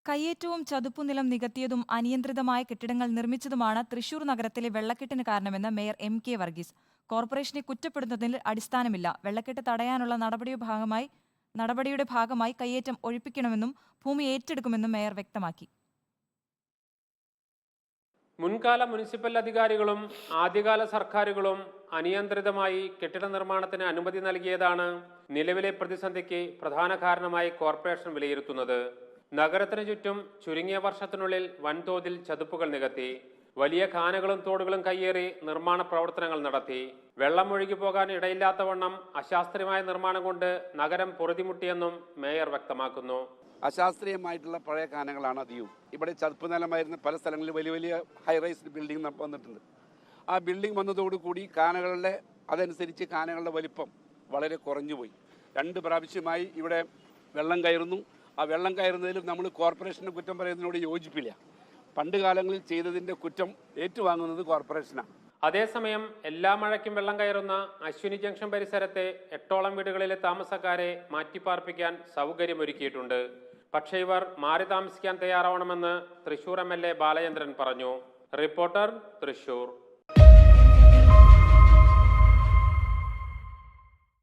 കയ്യേറ്റവും ചതുപ്പുനിലം നികത്തിയതും അനിയന്ത്രിതമായ കെട്ടിടങ്ങൾ നിർമ്മിച്ചതുമാണ് തൃശൂർ നഗരത്തിലെ വെള്ളക്കെട്ടിന് കാരണമെന്ന് മേയർ എം.കെ. വർഗീസ്. കോർപ്പറേഷനെ കുറ്റപ്പെടുത്തുന്നതിൽ അടിസ്ഥാനമില്ല. വെള്ളക്കെട്ട് തടയാനുള്ള നടപടിയുടെ ഭാഗമായി കയ്യേറ്റം ഒഴിപ്പിക്കണമെന്നും ഭൂമി ഏറ്റെടുക്കുമെന്നും മേയർ വ്യക്തമാക്കി. മുൻകാല മുനിസിപ്പൽ അധികാരികളും ആദ്യകാല സർക്കാരുകളും അനിയന്ത്രിതമായി കെട്ടിട നിർമ്മാണത്തിന് അനുമതി നൽകിയതാണ് നിലവിലെ പ്രതിസന്ധിക്ക് പ്രധാന കാരണമായി കോർപ്പറേഷൻ വിലയിരുത്തുന്നത്. നഗരത്തിന് ചുറ്റും ചുരുങ്ങിയ വർഷത്തിനുള്ളിൽ വൻതോതിൽ ചതുപ്പുകൾ നികത്തി, വലിയ കാനകളും തോടുകളും കയ്യേറി നിർമ്മാണ പ്രവർത്തനങ്ങൾ നടത്തി. വെള്ളം ഒഴുകി പോകാൻ ഇടയില്ലാത്തവണ്ണം അശാസ്ത്രീയമായ നിർമ്മാണം കൊണ്ട് നഗരം പൊറുതിമുട്ടിയെന്നും മേയർ വ്യക്തമാക്കുന്നു. അശാസ്ത്രീയമായിട്ടുള്ള പഴയ കാനകളാണ് അധികവും. ഇവിടെ ചതുപ്പ് നിലമായിരുന്ന പല സ്ഥലങ്ങളിൽ വലിയ വലിയ ഹൈറൈസ്ഡ് ബിൽഡിംഗ് വന്നിട്ടുണ്ട്. ആ ബിൽഡിംഗ് വന്നതോടുകൂടി അതനുസരിച്ച് കാനകളുടെ വലിപ്പം വളരെ കുറഞ്ഞുപോയി. 2 പ്രാവശ്യമായി ഇവിടെ വെള്ളം കയറുന്നു. ആ വെള്ളം കയറുന്നതിലും നമ്മൾ കോർപ്പറേഷന് കുറ്റം പറയുന്നതിനോട് യോജിപ്പില്ല. പണ്ട് കാലങ്ങളിൽ ചെയ്തതിൻ്റെ കുറ്റം ഏറ്റുവാങ്ങുന്നത് കോർപ്പറേഷനാണ്. അതേസമയം എല്ലാ മഴയ്ക്കും വെള്ളം കയറുന്ന അശ്വിനി ജംഗ്ഷൻ പരിസരത്തെ 8ഓളം വീടുകളിലെ താമസക്കാരെ മാറ്റിപ്പാർപ്പിക്കാൻ സൗകര്യമൊരുക്കിയിട്ടുണ്ട്. പക്ഷേ ഇവർ മാറി താമസിക്കാൻ തയ്യാറാവണമെന്ന് തൃശൂർ MLA ബാലചന്ദ്രൻ പറഞ്ഞു. റിപ്പോർട്ടർ, തൃശൂർ.